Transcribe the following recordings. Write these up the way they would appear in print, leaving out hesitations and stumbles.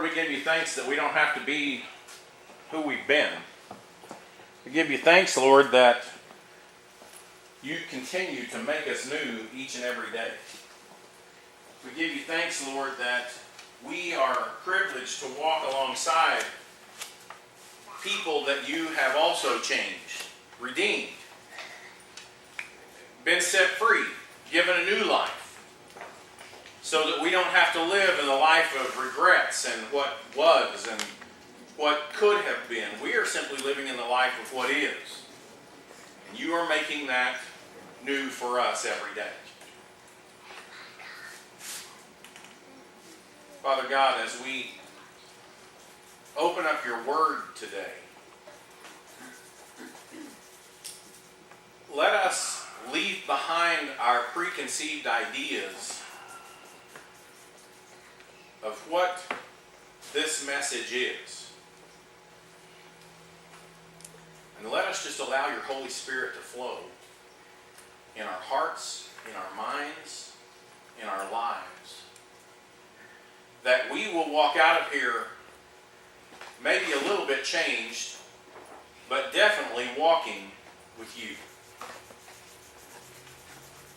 we give you thanks that we don't have to be who we've been. We give you thanks, Lord, that you continue to make us new each and every day. We give you thanks, Lord, that we are privileged to walk alongside people that you have also changed, redeemed, been set free, given a new life, so that we don't have to live in the life of regrets and what was and what could have been. We are simply living in the life of what is. And you are making that new for us every day. Father God, as we open up your word today, let us leave behind our preconceived ideas of what this message is. And let us just allow your Holy Spirit to flow in our hearts, in our minds, in our lives. That we will walk out of here maybe a little bit changed, but definitely walking with you.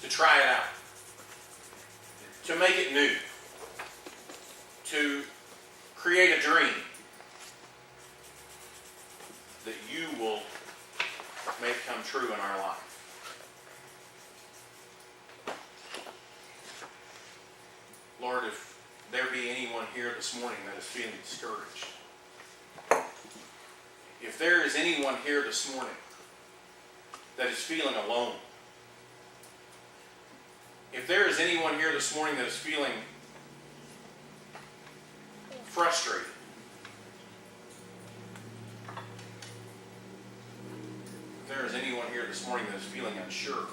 To try it out. To make it new. To create a dream that you will make come true in our life. Lord, if there be anyone here this morning that is feeling discouraged, if there is anyone here this morning that is feeling alone, if there is anyone here this morning that is feeling frustrated, if there is anyone here this morning that is feeling unsure,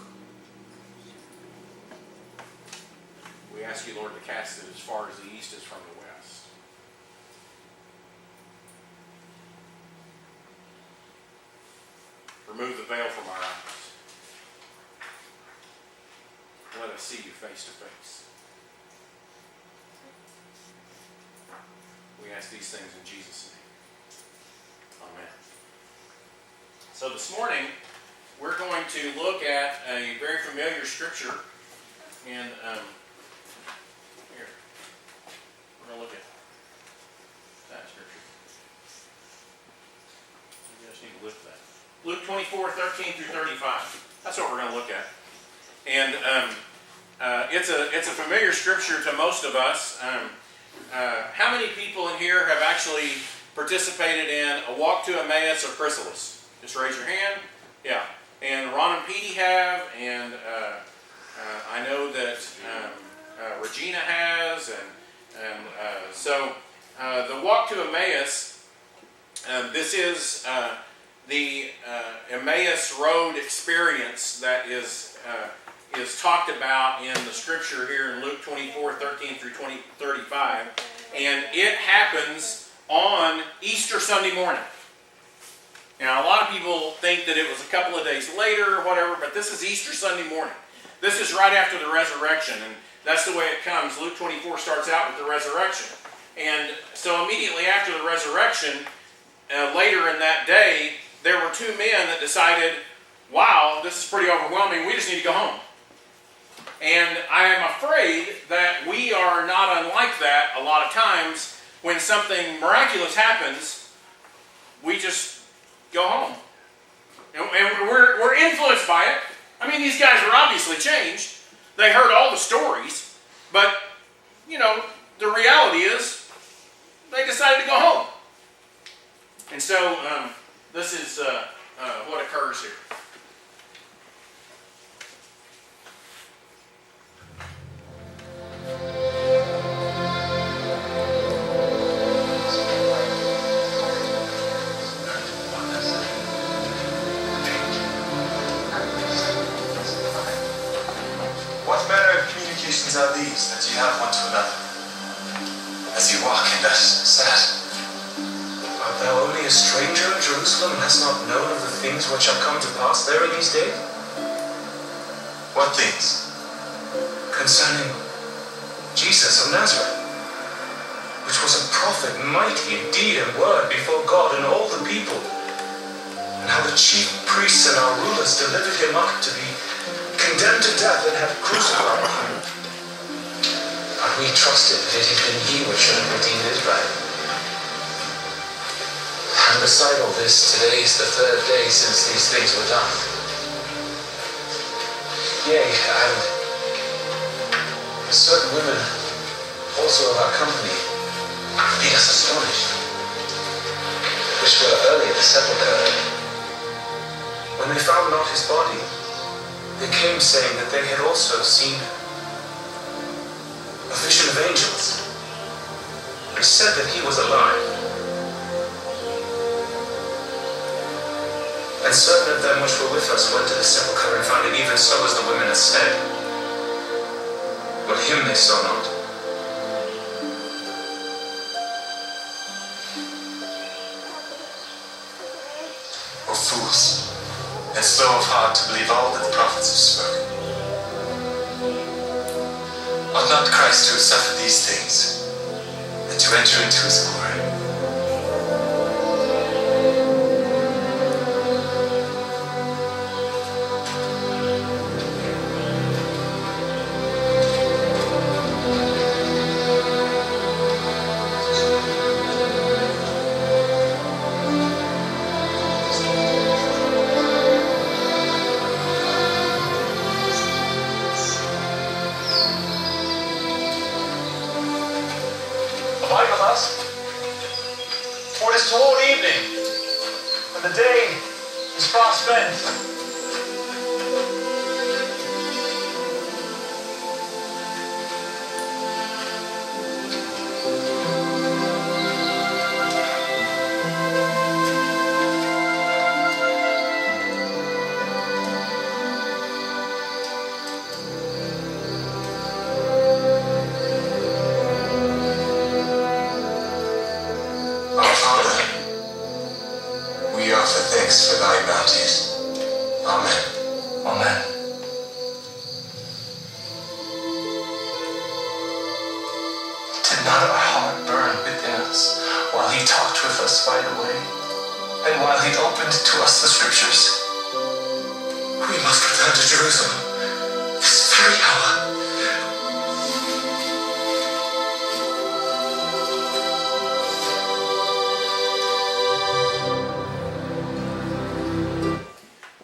we ask you, Lord, to cast it as far as the east is from the west. Remove the veil from our eyes. Let us see you face to face. We ask these things in Jesus' name. Amen. So this morning, we're going to look at a very familiar scripture. And here, we're going to look at that scripture. You just need to lift that. Luke 24, 13 through 35. That's what we're going to look at. And it's a familiar scripture to most of us. How many people in here have actually participated in a walk to Emmaus or Chrysalis? Just raise your hand. Yeah. And Ron and Petey have, and I know that Regina has, and so the walk to Emmaus. This is the Emmaus Road experience that is talked about in the scripture here in Luke 24, 13 through 35. And it happens on Easter Sunday morning. Now, a lot of people think that it was a couple of days later or whatever, but this is Easter Sunday morning. This is right after the resurrection, and that's the way it comes. Luke 24 starts out with the resurrection. And so immediately after the resurrection, later in that day, there were two men that decided, wow, this is pretty overwhelming, we just need to go home. And I am afraid that we are not unlike that a lot of times. When something miraculous happens, we just go home. And we're influenced by it. I mean, these guys were obviously changed. They heard all the stories. But, you know, the reality is they decided to go home. And so this is what occurs here. Are these that you have one to another, as you walk in dust, sad? Art thou only a stranger in Jerusalem, and hast not known of the things which shall come to pass there in these days? What things? Concerning Jesus of Nazareth, which was a prophet mighty in deed and word before God and all the people, and how the chief priests and our rulers delivered him up to be condemned to death and had crucified him. But we trusted that it had been he which should have redeemed Israel. And beside all this, today is the third day since these things were done. Yea, and certain women also of our company made us astonished, which were early at the sepulchre. When they found not his body, they came saying that they had also seen a vision of angels, which said that he was alive. And certain of them which were with us went to the sepulchre and found it even so as the women had said. But him they saw not. O fools, and slow of heart to believe all that the prophets have spoken. Ought not Christ to have suffered these things, and to enter into his glory? Abide with us, for it is toward evening, and the day is fast spent. Our Father, we offer thanks for thy bounties. Amen. Amen. Did not our heart burn within us while he talked with us by the way, and while he opened to us the scriptures? We must return to Jerusalem this very hour.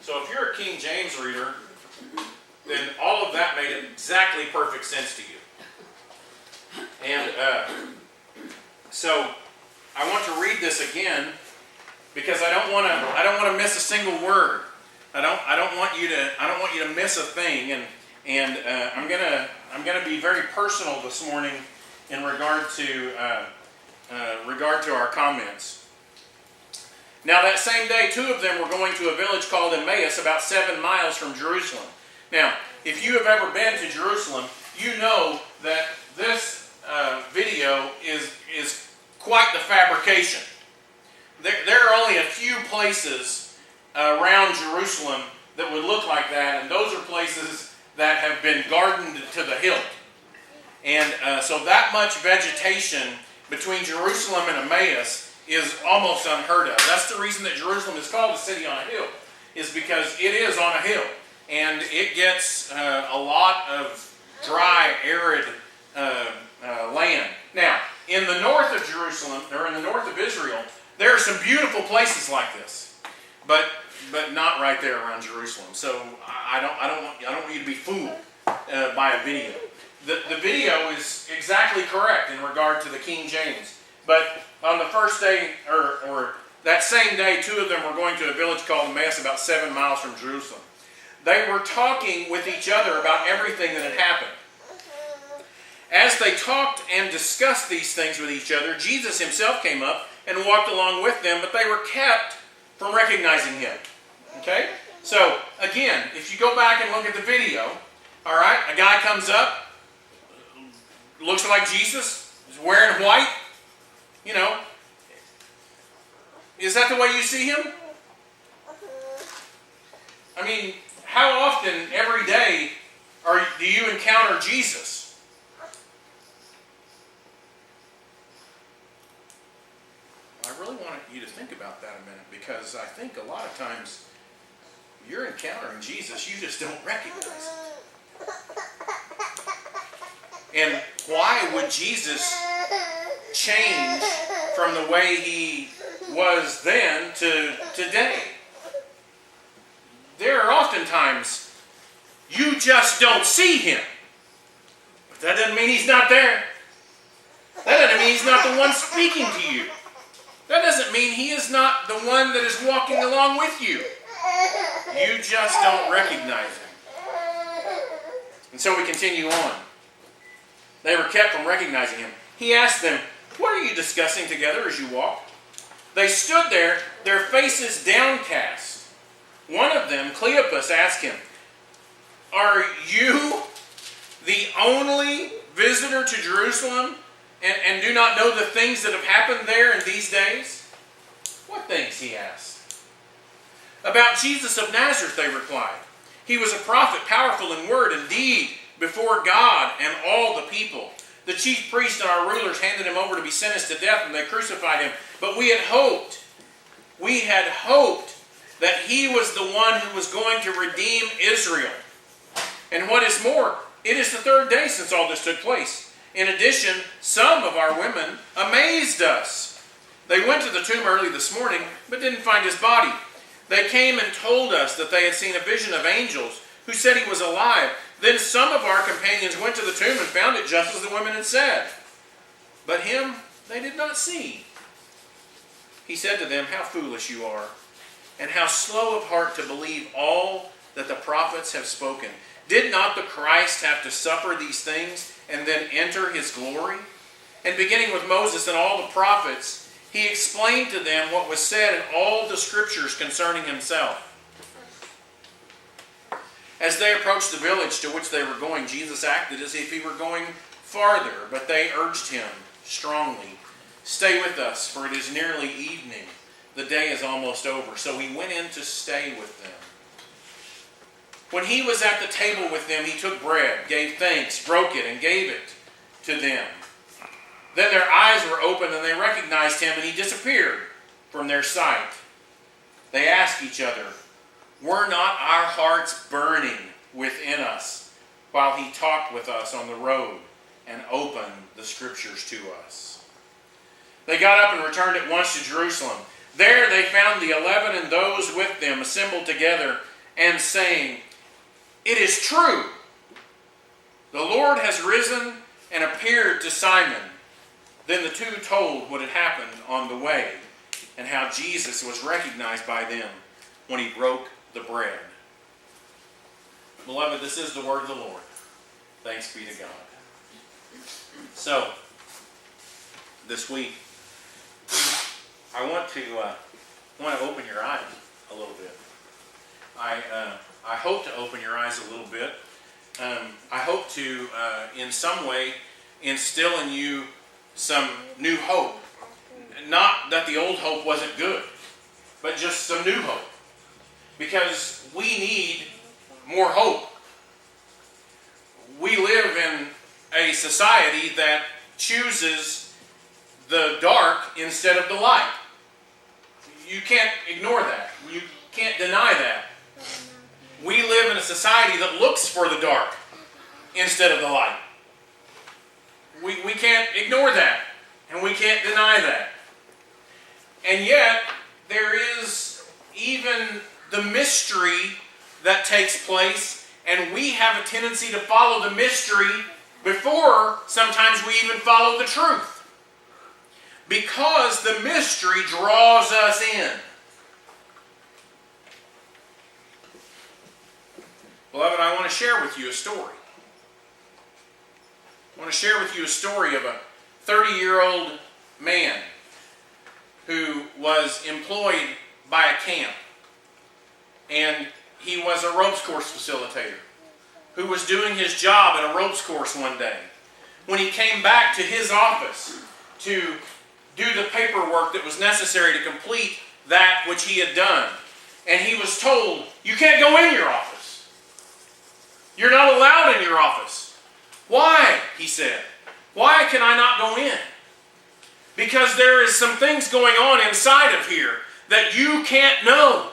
So if you're a King James reader, then all of that made exactly perfect sense to you. And so I want to read this again because I don't want to miss a single word. I don't want you to miss a thing. And I'm gonna be very personal this morning in regard to our comments. Now that same day, two of them were going to a village called Emmaus, about 7 miles from Jerusalem. Now, if you have ever been to Jerusalem, you know that this video is quite the fabrication. There are only a few places around Jerusalem that would look like that, and those are places that have been gardened to the hilt. And so that much vegetation between Jerusalem and Emmaus is almost unheard of. That's the reason that Jerusalem is called a city on a hill, is because it is on a hill. And it gets a lot of dry, arid land. Now, in the north of Jerusalem, or in the north of Israel, there are some beautiful places like this, but not right there around Jerusalem. So I don't want you to be fooled by a video. The video is exactly correct in regard to the King James. But on the first day, or that same day, two of them were going to a village called Emmaus, about 7 miles from Jerusalem. They were talking with each other about everything that had happened. As they talked and discussed these things with each other, Jesus himself came up and walked along with them, but they were kept from recognizing him. Okay? So, again, if you go back and look at the video, all right, a guy comes up, looks like Jesus, is wearing white. You know, is that the way you see him? I mean, how often every day do you encounter Jesus? about that a minute, because I think a lot of times you're encountering Jesus, you just don't recognize him. And why would Jesus change from the way he was then to today? There are often times you just don't see him. But that doesn't mean he's not there. That doesn't mean he's not the one speaking to you. That doesn't mean he is not the one that is walking along with you. You just don't recognize him. And so we continue on. They were kept from recognizing him. He asked them, "What are you discussing together as you walk?" They stood there, their faces downcast. One of them, Cleopas, asked him, "Are you the only visitor to Jerusalem and do not know the things that have happened there in these days?" "What things?" he asked. "About Jesus of Nazareth," they replied. "He was a prophet, powerful in word and deed before God and all the people. The chief priests and our rulers handed him over to be sentenced to death, and they crucified him. But we had hoped that he was the one who was going to redeem Israel. And what is more, it is the third day since all this took place. In addition, some of our women amazed us. They went to the tomb early this morning, but didn't find his body. They came and told us that they had seen a vision of angels who said he was alive. Then some of our companions went to the tomb and found it just as the women had said. But him they did not see." He said to them, "How foolish you are, and how slow of heart to believe all that the prophets have spoken. Did not the Christ have to suffer these things and then enter his glory?" And beginning with Moses and all the prophets, he explained to them what was said in all the scriptures concerning himself. As they approached the village to which they were going, Jesus acted as if he were going farther, but they urged him strongly, "Stay with us, for it is nearly evening. The day is almost over." So he went in to stay with them. When he was at the table with them, he took bread, gave thanks, broke it, and gave it to them. Then their eyes were opened and they recognized him, and he disappeared from their sight. They asked each other, "Were not our hearts burning within us while he talked with us on the road and opened the scriptures to us?" They got up and returned at once to Jerusalem. There they found the 11 and those with them assembled together and saying, "It is true. The Lord has risen and appeared to Simon." Then the two told what had happened on the way and how Jesus was recognized by them when he broke the bread. Beloved, this is the word of the Lord. Thanks be to God. So, this week, I want to open your eyes a little bit. I hope to open your eyes a little bit. I hope to, in some way, instill in you some new hope. Not that the old hope wasn't good, but just some new hope. Because we need more hope. We live in a society that chooses the dark instead of the light. You can't ignore that. You can't deny that. We live in a society that looks for the dark instead of the light. We can't ignore that, and we can't deny that. And yet, there is even the mystery that takes place, and we have a tendency to follow the mystery before sometimes we even follow the truth. Because the mystery draws us in. Beloved, I want to share with you a story. I want to share with you a story of a 30-year-old man who was employed by a camp. And he was a ropes course facilitator who was doing his job at a ropes course one day. When he came back to his office to do the paperwork that was necessary to complete that which he had done, and he was told, "You can't go in your office. You're not allowed in your office." "Why?" he said. "Why can I not go in?" "Because there is some things going on inside of here that you can't know.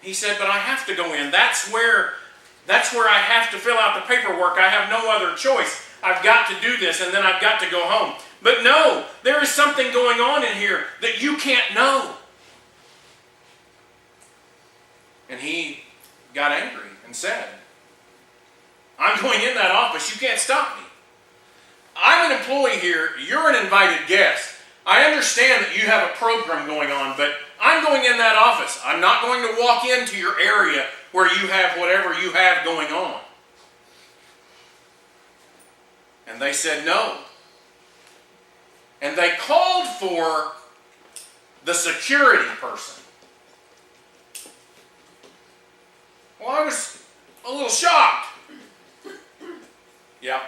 He said, but I have to go in. That's where I have to fill out the paperwork. I have no other choice. I've got to do this, and then I've got to go home. But no, there is something going on in here that you can't know. And he got angry and said, I'm going in that office. You can't stop me. I'm an employee here. You're an invited guest. I understand that you have a program going on, but I'm going in that office. I'm not going to walk into your area where you have whatever you have going on. And they said no. And they called for the security person. Well, I was a little shocked. Yeah,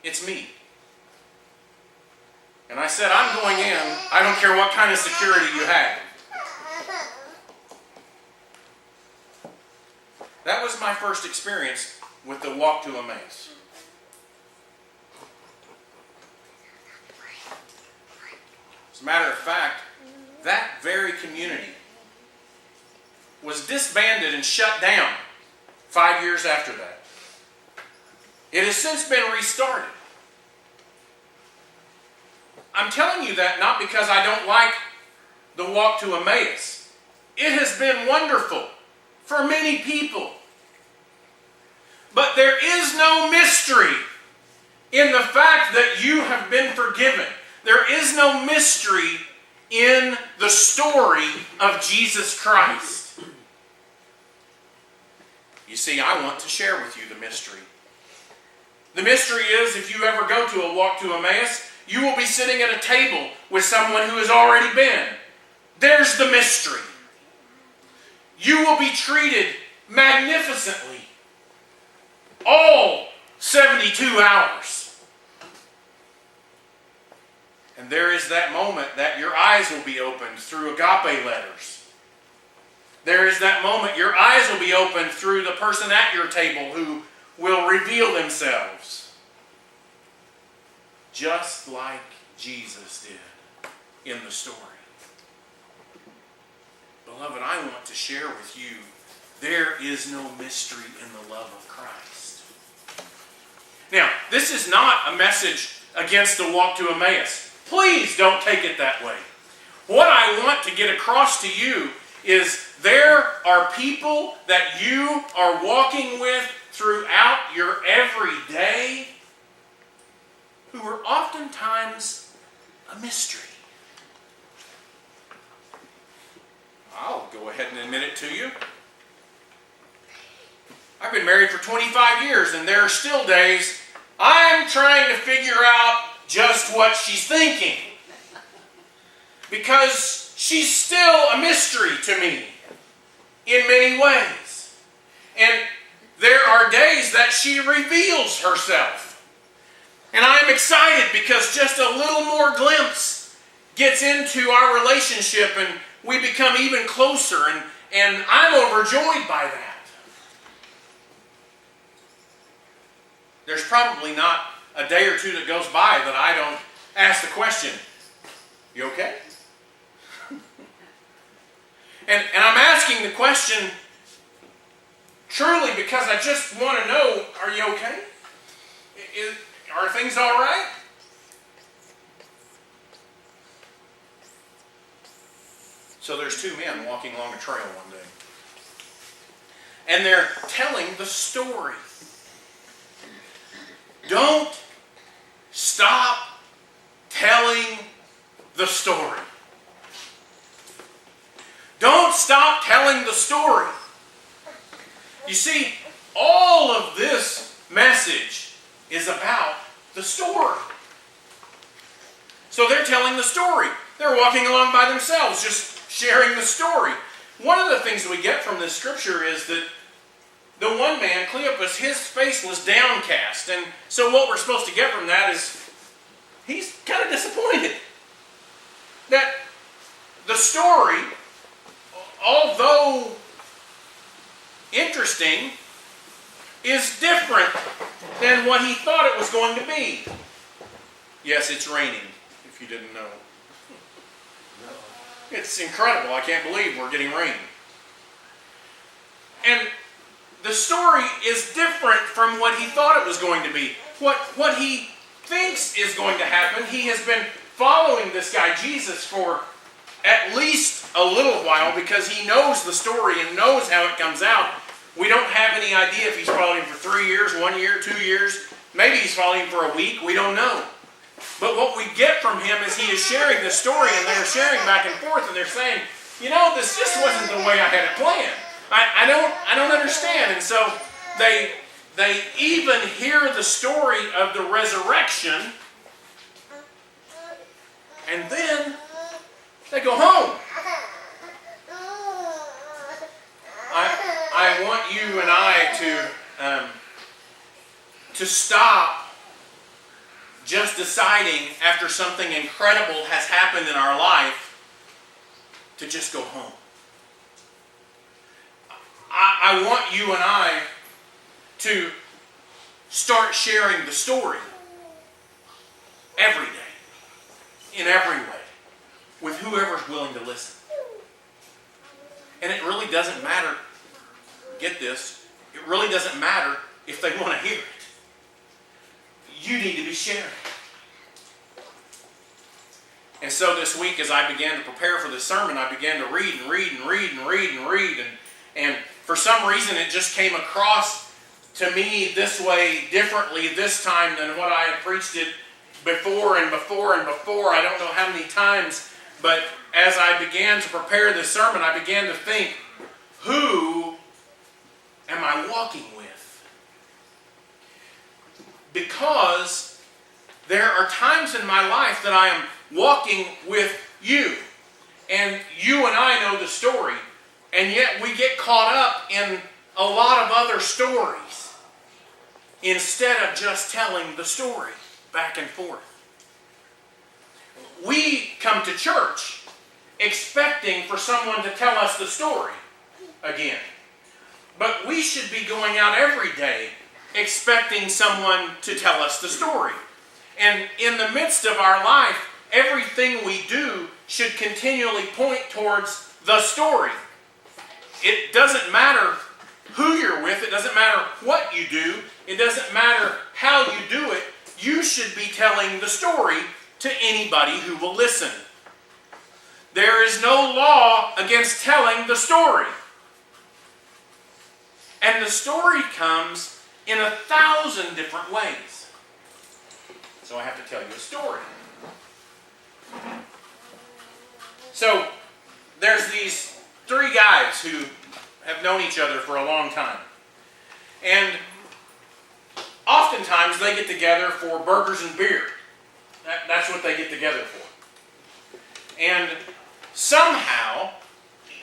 it's me. And I said, I'm going in. I don't care what kind of security you have. That was my first experience with the walk to Emmaus. As a matter of fact, that very community was disbanded and shut down 5 years after that. It has since been restarted. I'm telling you that not because I don't like the walk to Emmaus. It has been wonderful for many people. But there is no mystery in the fact that you have been forgiven. There is no mystery in the story of Jesus Christ. You see, I want to share with you the mystery. The mystery is, if you ever go to a walk to Emmaus, you will be sitting at a table with someone who has already been. There's the mystery. You will be treated magnificently all 72 hours. And there is that moment that your eyes will be opened through agape letters. There is that moment your eyes will be opened through the person at your table who will reveal themselves. Just like Jesus did in the story. Beloved, I want to share with you, there is no mystery in the love of Christ. Now, this is not a message against the walk to Emmaus. Please don't take it that way. What I want to get across to you is there are people that you are walking with throughout your everyday who are oftentimes a mystery. I'll go ahead and admit it to you. I've been married for 25 years, and there are still days I'm trying to figure out just what she's thinking. Because she's still a mystery to me in many ways. And there are days that she reveals herself. And I'm excited because just a little more glimpse gets into our relationship and we become even closer, and I'm overjoyed by that. There's probably not a day or two that goes by that I don't ask the question, you okay? And I'm asking the question truly because I just want to know, are you okay? Are things all right? So there's two men walking along a trail one day. And they're telling the story. Don't stop telling the story. Don't stop telling the story. You see, all of this message is about the story. So they're telling the story. They're walking along by themselves, just sharing the story. One of the things we get from this scripture is that the one man, Cleopas, his face was downcast. And so what we're supposed to get from that is he's kind of disappointed. That the story, although interesting, is different than what he thought it was going to be. Yes, it's raining, if you didn't know. It's incredible. I can't believe we're getting rain. And the story is different from what he thought it was going to be. What he thinks is going to happen. He has been following this guy Jesus for at least a little while because he knows the story and knows how it comes out. We don't have any idea if he's following him for 3 years, 1 year, 2 years. Maybe he's following him for a week. We don't know. But what we get from him is he is sharing the story, and they're sharing back and forth, and they're saying, you know, this just wasn't the way I had it planned. I don't understand. And so they even hear the story of the resurrection, and then they go home. I want you and I to stop just deciding after something incredible has happened in our life to just go home. I want you and I to start sharing the story every day, in every way, with whoever's willing to listen. And it really doesn't matter, get this, it really doesn't matter if they want to hear it. You need to be sharing. And so this week, as I began to prepare for this sermon, I began to read and read and read and read and read. And for some reason, it just came across to me this way differently this time than what I had preached it before and before and before. I don't know how many times. But as I began to prepare this sermon, I began to think, who am I walking with? Because there are times in my life that I am walking with you. And you and I know the story. And yet we get caught up in a lot of other stories instead of just telling the story back and forth. We come to church expecting for someone to tell us the story again. But we should be going out every day expecting someone to tell us the story. And in the midst of our life, everything we do should continually point towards the story. It doesn't matter who you're with. It doesn't matter what you do. It doesn't matter how you do it. You should be telling the story to anybody who will listen. There is no law against telling the story. And the story comes in 1,000 different ways. So I have to tell you a story. So there's these 3 guys who have known each other for a long time. And oftentimes they get together for burgers and beer. That's what they get together for. And somehow,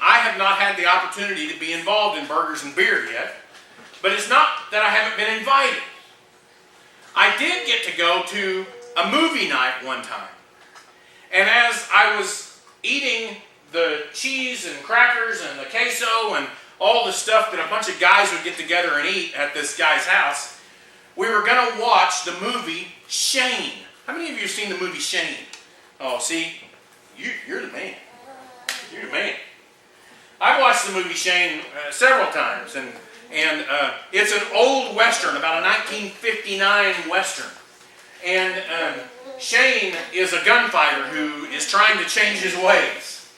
I have not had the opportunity to be involved in burgers and beer yet. But it's not that I haven't been invited. I did get to go to a movie night one time. And as I was eating the cheese and crackers and the queso and all the stuff that a bunch of guys would get together and eat at this guy's house, we were going to watch the movie Shane. How many of you have seen the movie Shane? Oh, see, you're the man. You're the man. I've watched the movie Shane several times, and it's an old Western, about a 1959 Western. And Shane is a gunfighter who is trying to change his ways.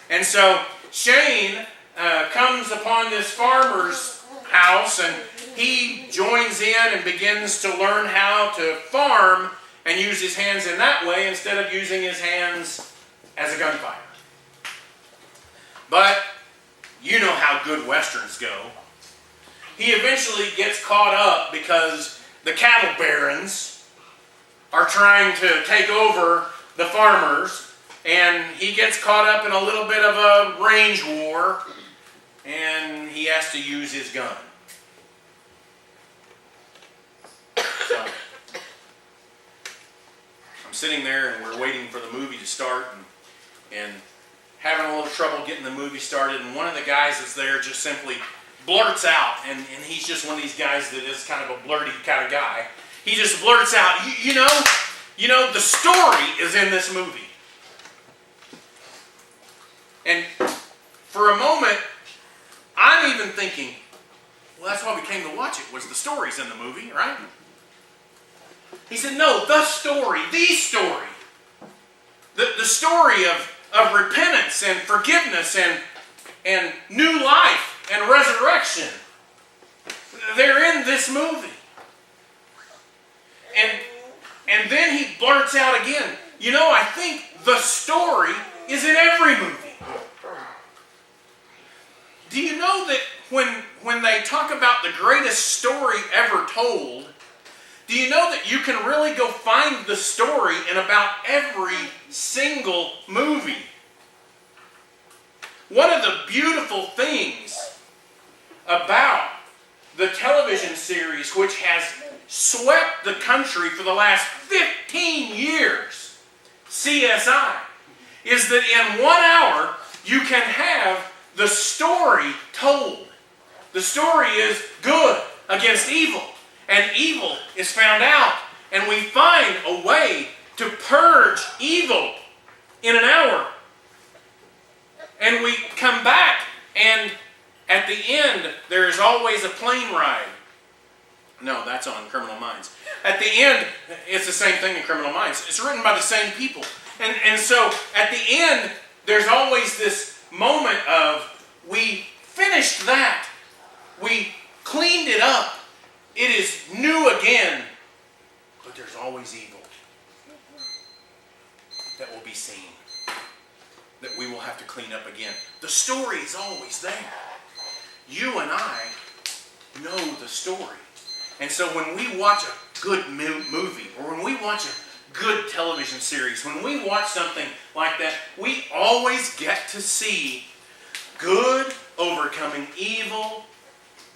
And so Shane comes upon this farmer's house, and he joins in and begins to learn how to farm and use his hands in that way instead of using his hands as a gunfighter. But you know how good Westerns go. He eventually gets caught up because the cattle barons are trying to take over the farmers, and he gets caught up in a little bit of a range war, and he has to use his gun. So, I'm sitting there and we're waiting for the movie to start and having a little trouble getting the movie started, and one of the guys that's there just simply blurts out, and he's just one of these guys that is kind of a blurty kind of guy. He just blurts out, you know, the story is in this movie. And for a moment, I'm even thinking, well, that's why we came to watch it, was the stories in the movie, right? He said, no, the story, the story. The story of repentance and forgiveness and new life and resurrection. They're in this movie. And then he blurts out again, you know, I think the story is in every movie. Do you know that when they talk about the greatest story ever told, do you know that you can really go find the story in about every single movie? One of the beautiful things about the television series, which has swept the country for the last 15 years, CSI, is that in 1 hour you can have the story told. The story is good against evil, and evil is found out, and we find a way to purge evil in an hour. And we come back, and at the end, there is always a plane ride. No, that's on Criminal Minds. At the end, it's the same thing in Criminal Minds. It's written by the same people. And so, at the end, there's always this moment of, we finished that. We cleaned it up. It is new again. But there's always evil that will be seen, that we will have to clean up again. The story is always there. You and I know the story. And so when we watch a good movie, or when we watch a good television series, when we watch something like that, we always get to see good overcoming evil,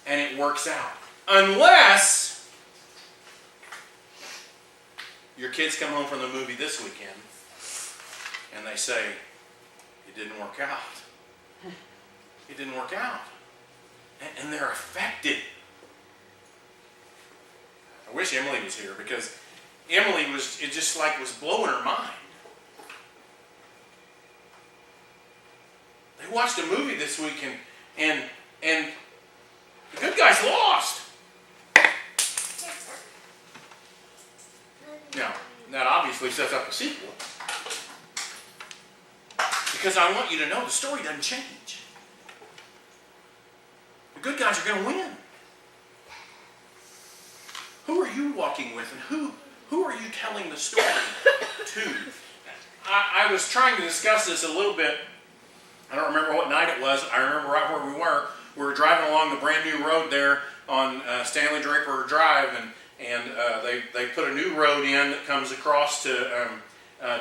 and it works out. Unless your kids come home from the movie this weekend, and they say, it didn't work out. It didn't work out. And they're affected. I wish Emily was here, because Emily was blowing her mind. They watched a movie this week and the good guys lost. Now, that obviously sets up a sequel. Because I want you to know the story doesn't change. The good guys are going to win. Who are you walking with, and who are you telling the story to? I was trying to discuss this a little bit. I don't remember what night it was. I remember right where we were. We were driving along the brand new road there on Stanley Draper Drive, and they put a new road in that comes across to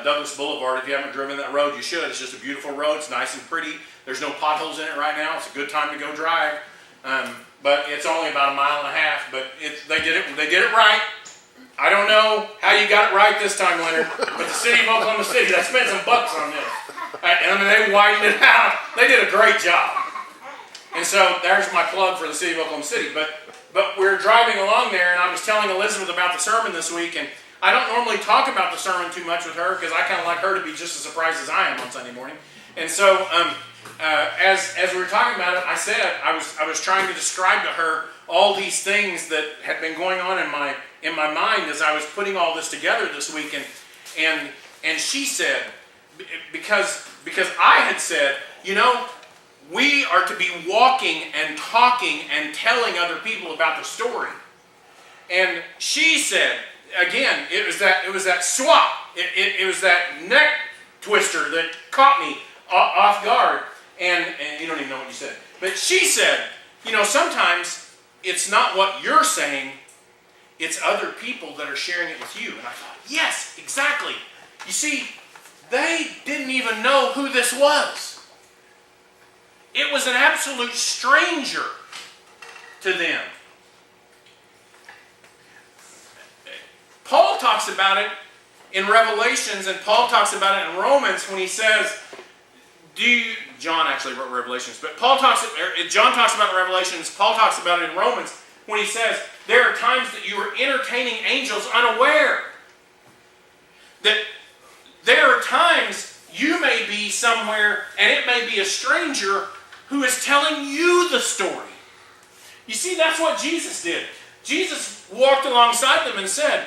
Douglas Boulevard. If you haven't driven that road, you should. It's just a beautiful road. It's nice and pretty. There's no potholes in it right now. It's a good time to go drive. But it's only about 1.5 miles. But they did it right. I don't know how you got it right this time, Leonard. But the city of Oklahoma City, they spent some bucks on this. I mean, they widened it out. They did a great job. And so there's my plug for the city of Oklahoma City. But we're driving along there, and I was telling Elizabeth about the sermon this week, and I don't normally talk about the sermon too much with her, because I kind of like her to be just as surprised as I am on Sunday morning. And so as we were talking about it, I said I was trying to describe to her all these things that had been going on in my mind as I was putting all this together this week, and she said, because I had said, you know, we are to be walking and talking and telling other people about the story. And she said, again, it was that swap. It was that neck twister that caught me off guard. And you don't even know what you said. But she said, you know, sometimes it's not what you're saying, it's other people that are sharing it with you. And I thought, yes, exactly. You see, they didn't even know who this was. It was an absolute stranger to them. Paul talks about it in Revelations, and Paul talks about it in Romans when he says, John actually wrote Revelations, but John talks about it in Revelations, Paul talks about it in Romans when he says, there are times that you are entertaining angels unaware. That there are times you may be somewhere and it may be a stranger who is telling you the story. You see, that's what Jesus did. Jesus walked alongside them and said,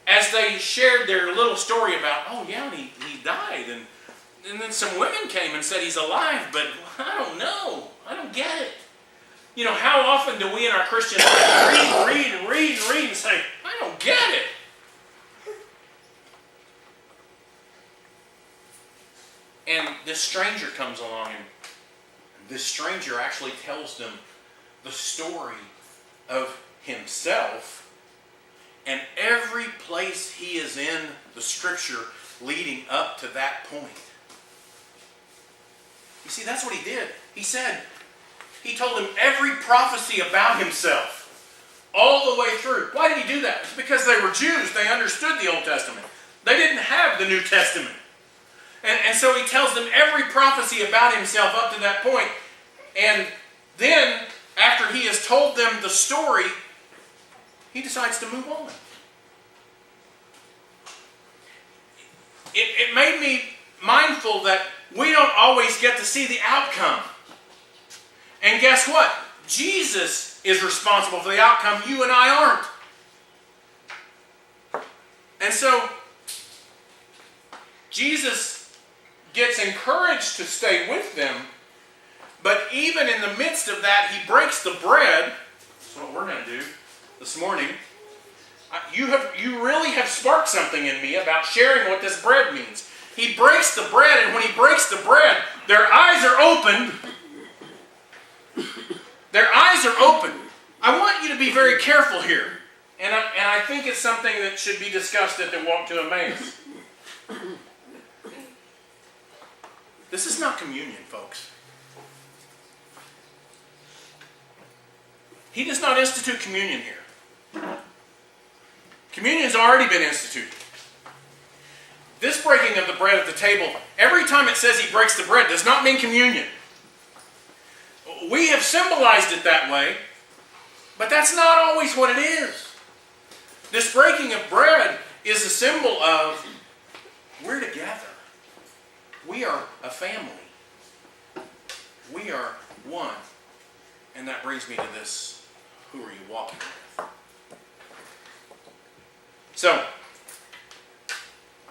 as they shared their little story about, oh yeah, he died, and then some women came and said he's alive, but I don't know. I don't get it. You know, how often do we in our Christian life read and say, I don't get it. And this stranger comes along, and this stranger actually tells them the story of himself and every place he is in the Scripture leading up to that point. You see, that's what he did. He told them every prophecy about himself all the way through. Why did he do that? It's because they were Jews. They understood the Old Testament. They didn't have the New Testament. And so he tells them every prophecy about himself up to that point. And then, after he has told them the story, he decides to move on. It made me mindful that we don't always get to see the outcome. And guess what? Jesus is responsible for the outcome. You and I aren't. And so, Jesus gets encouraged to stay with them, but even in the midst of that, he breaks the bread. That's what we're going to do this morning. You really have sparked something in me about sharing what this bread means. He breaks the bread, and when he breaks the bread, their eyes are opened. Their eyes are open. I want you to be very careful here. And I think it's something that should be discussed at the Walk to Emmaus. This is not communion, folks. He does not institute communion here. Communion has already been instituted. This breaking of the bread at the table, every time it says he breaks the bread, does not mean communion. We have symbolized it that way, but that's not always what it is. This breaking of bread is a symbol of we're together. We are a family. We are one. And that brings me to this, who are you walking with? So,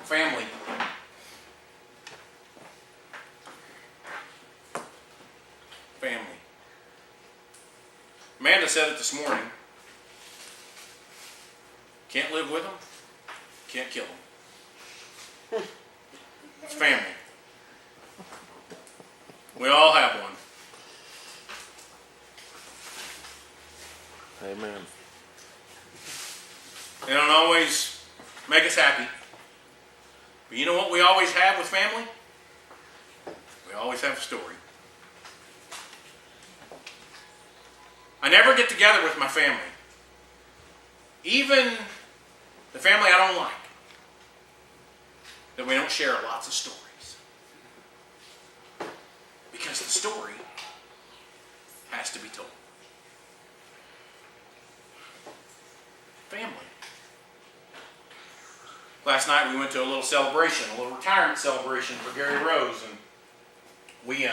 family. Family. Amanda said it this morning. Can't live with them, can't kill them. It's family. We all have one. Amen. They don't always make us happy. But you know what we always have with family? We always have a story. I never get together with my family. Even the family I don't like. That we don't share lots of stories. Because the story has to be told. Family. Last night we went to a little celebration, a little retirement celebration for Gary Rose, and we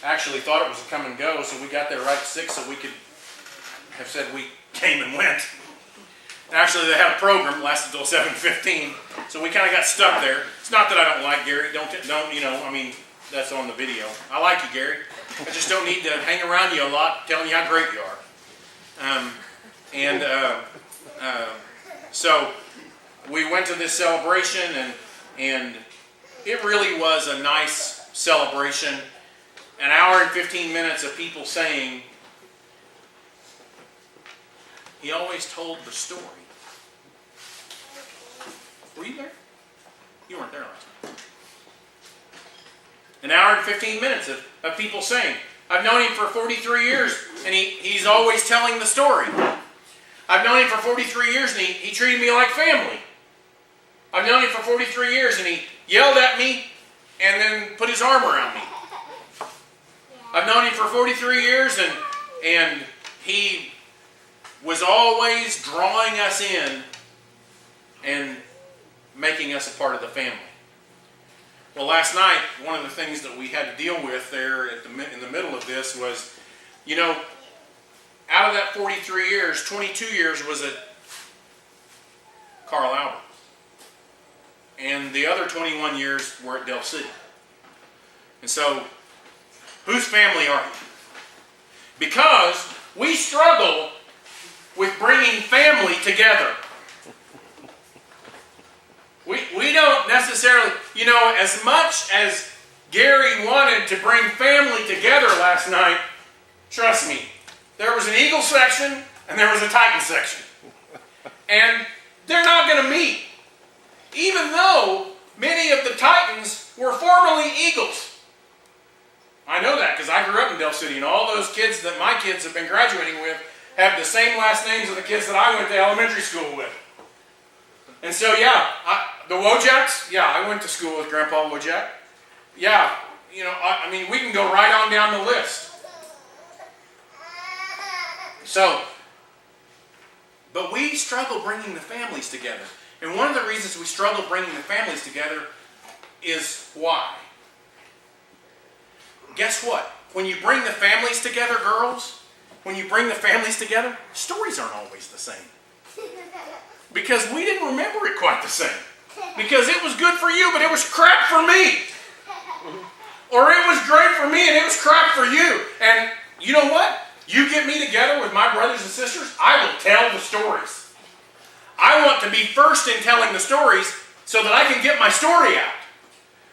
actually thought it was a come and go, so we got there right at 6 so we could have said we came and went. And actually they had a program that lasted until 7:15, so we kind of got stuck there. It's not that I don't like Gary, that's on the video. I like you, Gary. I just don't need to hang around you a lot telling you how great you are. So we went to this celebration, and it really was a nice celebration. An hour and 15 minutes of people saying, he always told the story. Were you there? You weren't there last night. An hour and 15 minutes of people saying, I've known him for 43 years, and he's always telling the story. I've known him for 43 years, and he treated me like family. I've known him for 43 years, and he yelled at me and then put his arm around me. I've known him for 43 years, and he was always drawing us in and making us a part of the family. Well, last night, one of the things that we had to deal with there in the middle of this was, you know, out of that 43 years, 22 years was at Carl Albert. And the other 21 years were at Del City. And so, whose family are you? Because we struggle with bringing family together. We don't necessarily, you know, as much as Gary wanted to bring family together last night, trust me, there was an Eagle section and there was a Titan section. And they're not going to meet. Even though many of the Titans were formerly Eagles. I know that because I grew up in Del City, and all those kids that my kids have been graduating with have the same last names of the kids that I went to elementary school with. And so, yeah, the Wojaks, yeah, I went to school with Grandpa Wojak. Yeah, you know, I mean, we can go right on down the list. So, but we struggle bringing the families together. And one of the reasons we struggle bringing the families together is why? Guess what? When you bring the families together, girls, when you bring the families together, stories aren't always the same. Because we didn't remember it quite the same. Because it was good for you, but it was crap for me. Or it was great for me and it was crap for you. And you know what? You get me together with my brothers and sisters, I will tell the stories. I want to be first in telling the stories so that I can get my story out.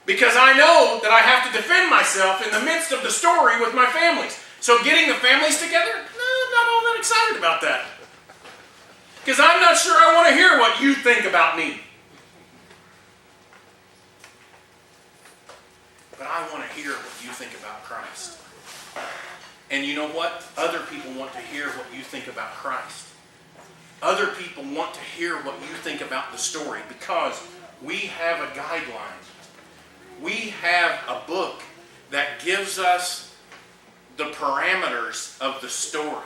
Because I know that I have to defend myself in the midst of the story with my families. So getting the families together, no, I'm not all that excited about that. Because I'm not sure I want to hear what you think about me. But I want to hear what you think about Christ. And you know what? Other people want to hear what you think about Christ. Other people want to hear what you think about the story because we have a guideline. We have a book that gives us the parameters of the story.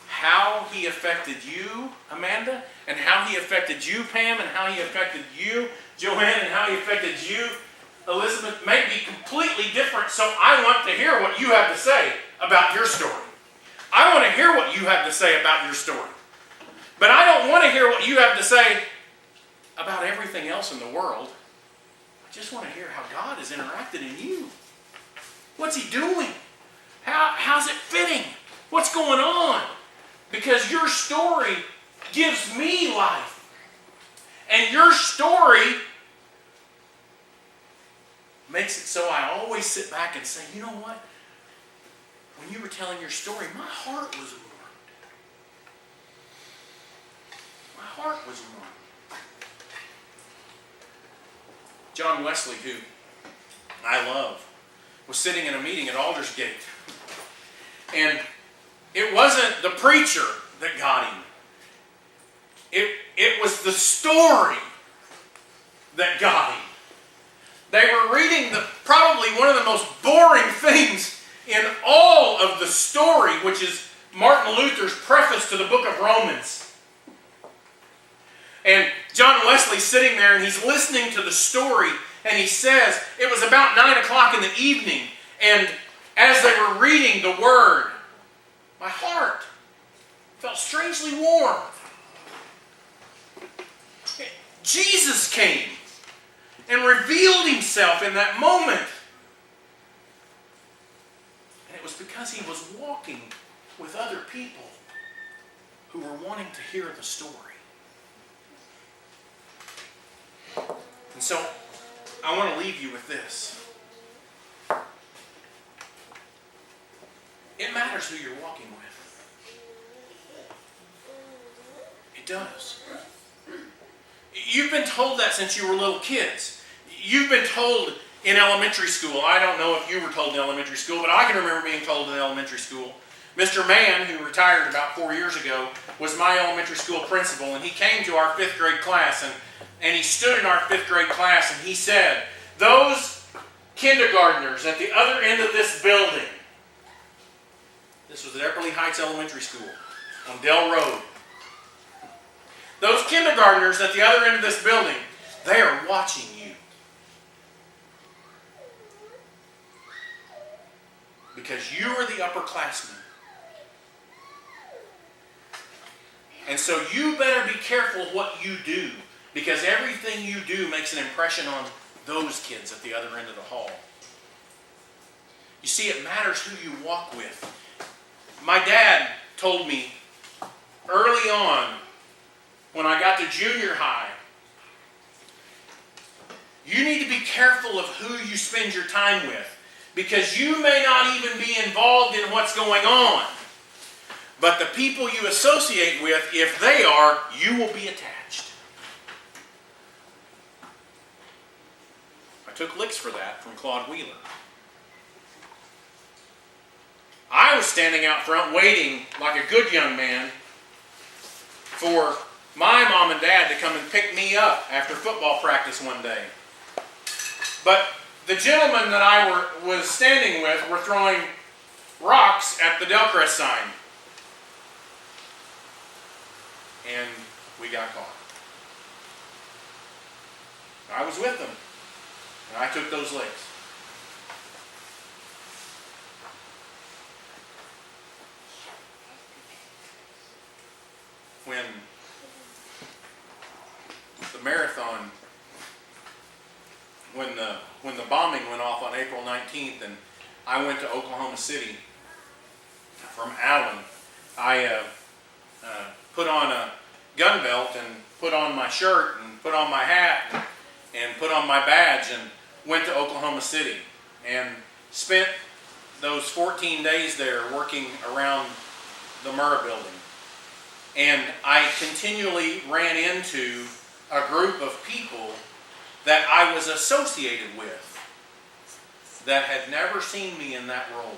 How he affected you, Amanda, and how he affected you, Pam, and how he affected you, Joanne, and how he affected you, Elizabeth, may be completely different, so I want to hear what you have to say about your story. I want to hear what you have to say about your story. But I don't want to hear what you have to say about everything else in the world. I just want to hear how God has interacted in you. What's he doing? How's it fitting? What's going on? Because your story gives me life. And your story makes it so I always sit back and say, you know what? When you were telling your story, my heart was warmed. My heart was warmed. John Wesley, who I love, was sitting in a meeting at Aldersgate. And it wasn't the preacher that got him. It was the story that got him. They were reading probably one of the most boring things in all of the story, which is Martin Luther's preface to the book of Romans. And John Wesley's sitting there and he's listening to the story, and he says, it was about 9 o'clock in the evening, and as they were reading the word, my heart felt strangely warm. Jesus came and revealed himself in that moment. And it was because he was walking with other people who were wanting to hear the story. And so, I want to leave you with this. It matters who you're walking with. It does. You've been told that since you were little kids. You've been told in elementary school. I don't know if you were told in elementary school, but I can remember being told in elementary school. Mr. Mann, who retired about 4 years ago, was my elementary school principal, and he came to our 5th grade class, and he stood in our 5th grade class, and he said, those kindergartners at the other end of this building, this was at Epperly Heights Elementary School on Dell Road, those kindergartners at the other end of this building, they are watching you. because you are the upperclassmen. And so you better be careful what you do, because everything you do makes an impression on those kids at the other end of the hall. You see, it matters who you walk with. My dad told me early on, when I got to junior high, you need to be careful of who you spend your time with, because you may not even be involved in what's going on. But the people you associate with, if they are, you will be attached. I took licks for that from Claude Wheeler. I was standing out front waiting like a good young man for my mom and dad to come and pick me up after football practice one day. But the gentlemen that I was standing with were throwing rocks at the Delcrest sign. And we got caught. I was with them, and I took those licks. When the marathon, when the bombing went off on April 19th, and I went to Oklahoma City from Allen, I put on a gun belt and put on my shirt and put on my hat and put on my badge and went to Oklahoma City and spent those 14 days there working around the Murrah building. And I continually ran into a group of people that I was associated with that had never seen me in that role.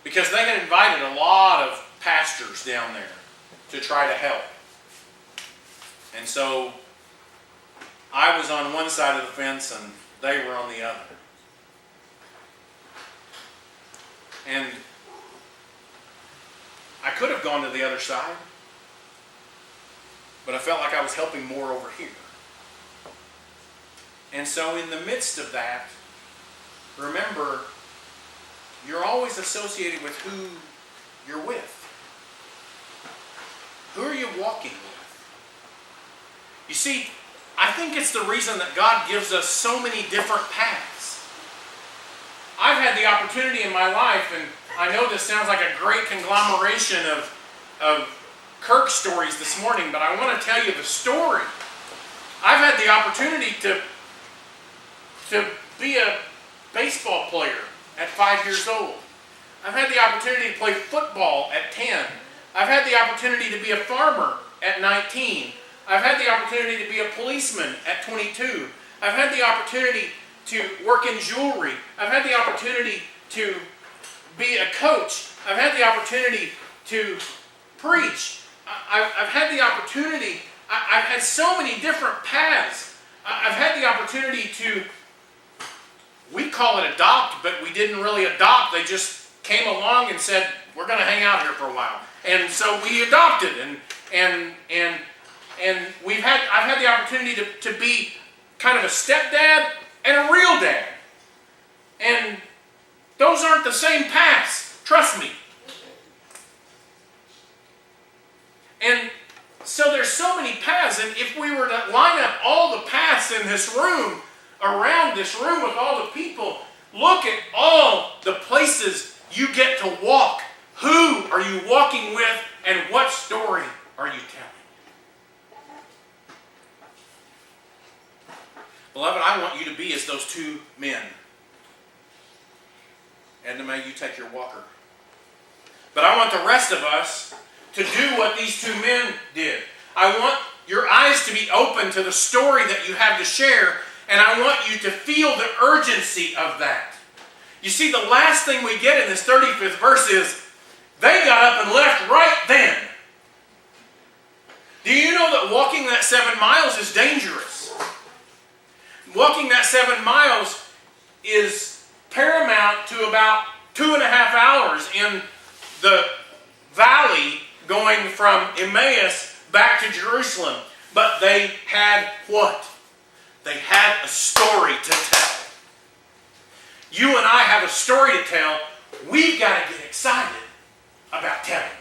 Because they had invited a lot of pastors down there to try to help. And so I was on one side of the fence and they were on the other. And I could have gone to the other side, but I felt like I was helping more over here. And so in the midst of that, remember, you're always associated with who you're with. Who are you walking with? You see, I think it's the reason that God gives us so many different paths. I've had the opportunity in my life, and I know this sounds like a great conglomeration of Kirk stories this morning, but I want to tell you the story. I've had the opportunity to be a baseball player at 5 years old. I've had the opportunity to play football at 10. I've had the opportunity to be a farmer at 19. I've had the opportunity to be a policeman at 22. I've had the opportunity to work in jewelry. I've had the opportunity to be a coach. I've had the opportunity to preach. I've had the opportunity, I've had so many different paths. I've had the opportunity to, we call it adopt, but we didn't really adopt. They just came along and said, we're going to hang out here for a while. And so we adopted, and I've had the opportunity to be kind of a stepdad and a real dad. And those aren't the same paths, trust me. And so there's so many paths, and if we were to line up all the paths in this room, around this room with all the people, look at all the places you get to walk. Who are you walking with, and what story are you telling? Beloved, I want you to be as those two men. Edna, may you take your walker. But I want the rest of us to do what these two men did. I want your eyes to be open to the story that you have to share, and I want you to feel the urgency of that. You see, the last thing we get in this 35th verse is, they got up and left right then. Do you know that walking that 7 miles is dangerous? Walking that 7 miles is paramount to about 2.5 hours in the valley going from Emmaus back to Jerusalem. But they had what? They had a story to tell. You and I have a story to tell. We've got to get excited about telling it.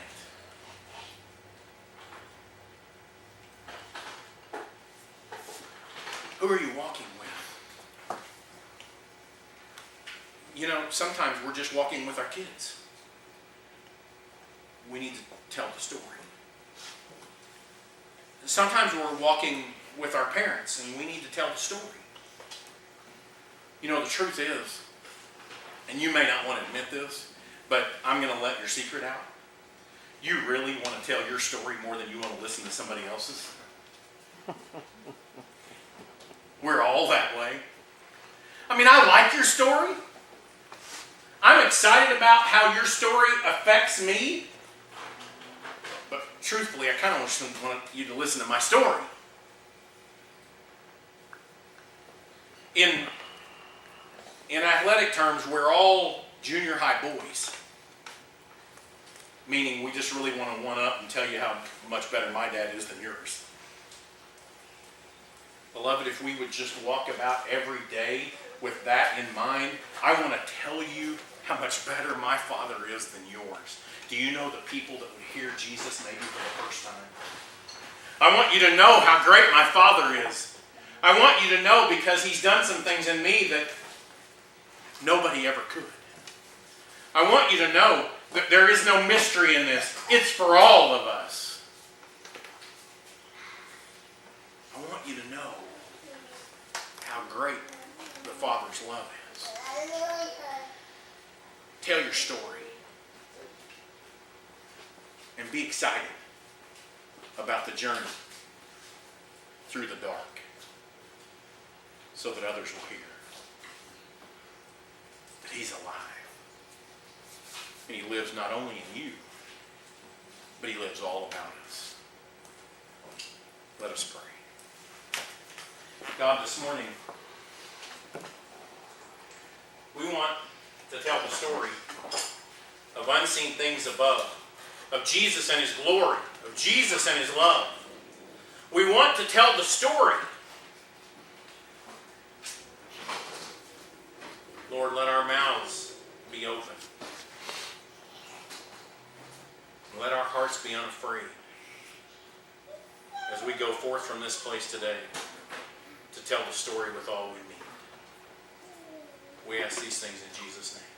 Who are you walking with? You know, sometimes we're just walking with our kids. We need to tell the story. Sometimes we're walking with our parents and we need to tell the story. You know, the truth is, and you may not want to admit this, but I'm going to let your secret out. You really want to tell your story more than you want to listen to somebody else's. We're all that way. I mean, I like your story. I'm excited about how your story affects me. But truthfully, I kind of want you to listen to my story. In athletic terms, we're all junior high boys. Meaning we just really want to one-up and tell you how much better my dad is than yours. Beloved, if we would just walk about every day with that in mind, I want to tell you how much better my Father is than yours. Do you know the people that would hear Jesus maybe for the first time? I want you to know how great my Father is. I want you to know because He's done some things in me that nobody ever could. I want you to know that there is no mystery in this. It's for all of us. I want you to know how great the Father's love is. Tell your story. And be excited about the journey through the dark so that others will hear that He's alive. And He lives not only in you, but He lives all about us. Let us pray. God, this morning, we want to tell the story of unseen things above, of Jesus and His glory, of Jesus and His love. We want to tell the story. Lord, let our mouths be open. Let our hearts be unafraid as we go forth from this place today to tell the story with all we mean. We ask these things in Jesus' name.